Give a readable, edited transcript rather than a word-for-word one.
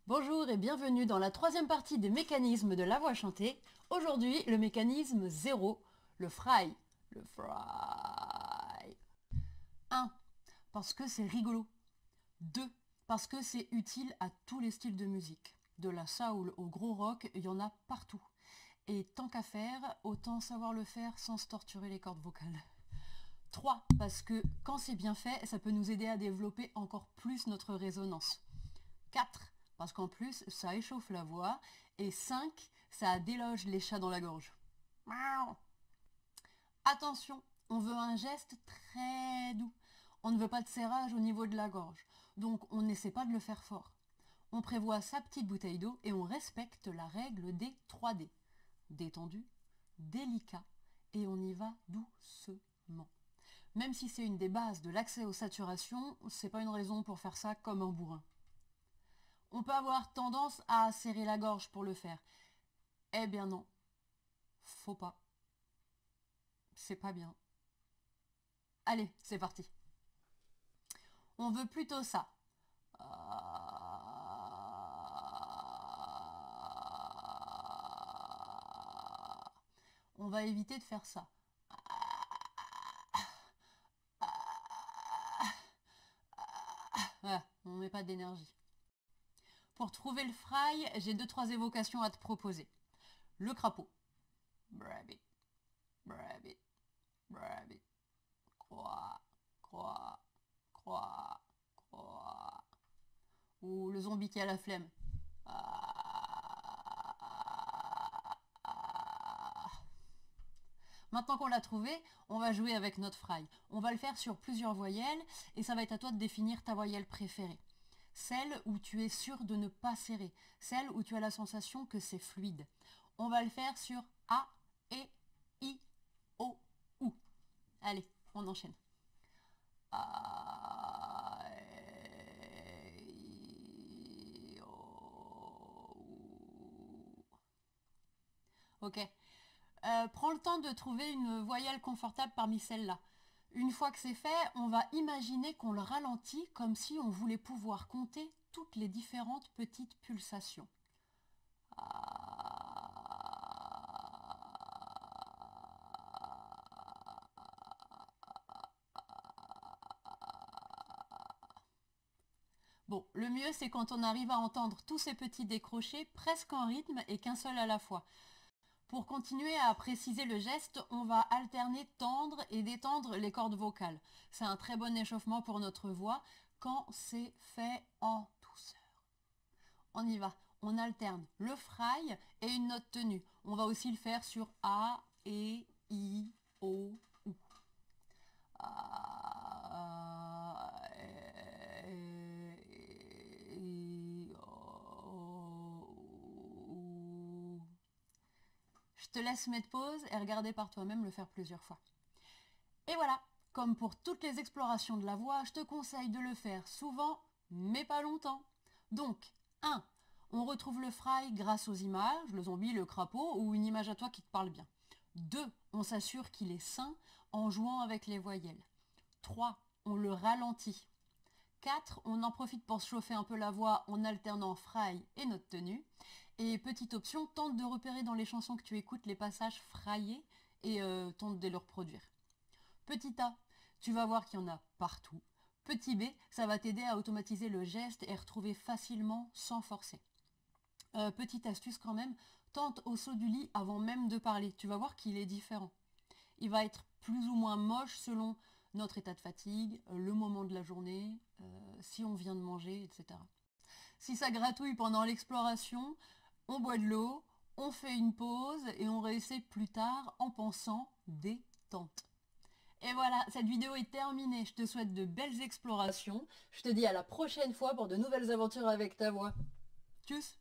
Bonjour et bienvenue dans la troisième partie des mécanismes de la voix chantée. Aujourd'hui, le mécanisme 0, le fry. Le fry. 1. Parce que c'est rigolo. 2. Parce que c'est utile à tous les styles de musique. De la soul au gros rock, il y en a partout. Et tant qu'à faire, autant savoir le faire sans se torturer les cordes vocales. 3. Parce que quand c'est bien fait, ça peut nous aider à développer encore plus notre résonance. 4. Parce qu'en plus, ça échauffe la voix. Et 5. Ça déloge les chats dans la gorge. Miaou. Attention, on veut un geste très doux. On ne veut pas de serrage au niveau de la gorge. Donc on n'essaie pas de le faire fort. On prévoit sa petite bouteille d'eau et on respecte la règle des 3D. Détendu, délicat et on y va doucement. Même si c'est une des bases de l'accès aux saturations, c'est pas une raison pour faire ça comme un bourrin. On peut avoir tendance à serrer la gorge pour le faire. Eh bien non, faut pas. C'est pas bien. Allez, c'est parti. On veut plutôt ça. On va éviter de faire ça. Voilà, on met pas d'énergie. Pour trouver le fry, j'ai 2-3 évocations à te proposer. Le crapaud. Rabbit, rabbit, rabbit. Croix, croix, croix, croix. Ou le zombie qui a la flemme. Maintenant qu'on l'a trouvé, on va jouer avec notre fry. On va le faire sur plusieurs voyelles et ça va être à toi de définir ta voyelle préférée. Celle où tu es sûr de ne pas serrer. Celle où tu as la sensation que c'est fluide. On va le faire sur A, E, I, O, U. Allez, on enchaîne. A, E, I, O, U. Ok. Prends le temps de trouver une voyelle confortable parmi celles-là. Une fois que c'est fait, on va imaginer qu'on le ralentit comme si on voulait pouvoir compter toutes les différentes petites pulsations. Bon, le mieux c'est quand on arrive à entendre tous ces petits décrochés presque en rythme et qu'un seul à la fois. Pour continuer à préciser le geste, on va alterner tendre et détendre les cordes vocales. C'est un très bon échauffement pour notre voix quand c'est fait en douceur. On y va, on alterne le fry et une note tenue. On va aussi le faire sur A, E, I, O, U. A, E, I, O, U. Je te laisse mettre pause et regarder par toi-même le faire plusieurs fois. Et voilà, comme pour toutes les explorations de la voix, je te conseille de le faire souvent, mais pas longtemps. Donc, 1. On retrouve le fry grâce aux images, le zombie, le crapaud, ou une image à toi qui te parle bien. 2. On s'assure qu'il est sain en jouant avec les voyelles. 3. On le ralentit. 4. On en profite pour se chauffer un peu la voix en alternant fry et note tenue. Et petite option, tente de repérer dans les chansons que tu écoutes les passages frayés et tente de les reproduire. Petit A, tu vas voir qu'il y en a partout. Petit B, ça va t'aider à automatiser le geste et retrouver facilement sans forcer. Petite astuce quand même, tente au saut du lit avant même de parler. Tu vas voir qu'il est différent. Il va être plus ou moins moche selon notre état de fatigue, le moment de la journée, si on vient de manger, etc. Si ça gratouille pendant l'exploration, on boit de l'eau, on fait une pause et on réessaie plus tard en pensant détente. Et voilà, cette vidéo est terminée. Je te souhaite de belles explorations. Je te dis à la prochaine fois pour de nouvelles aventures avec ta voix. Tchuss!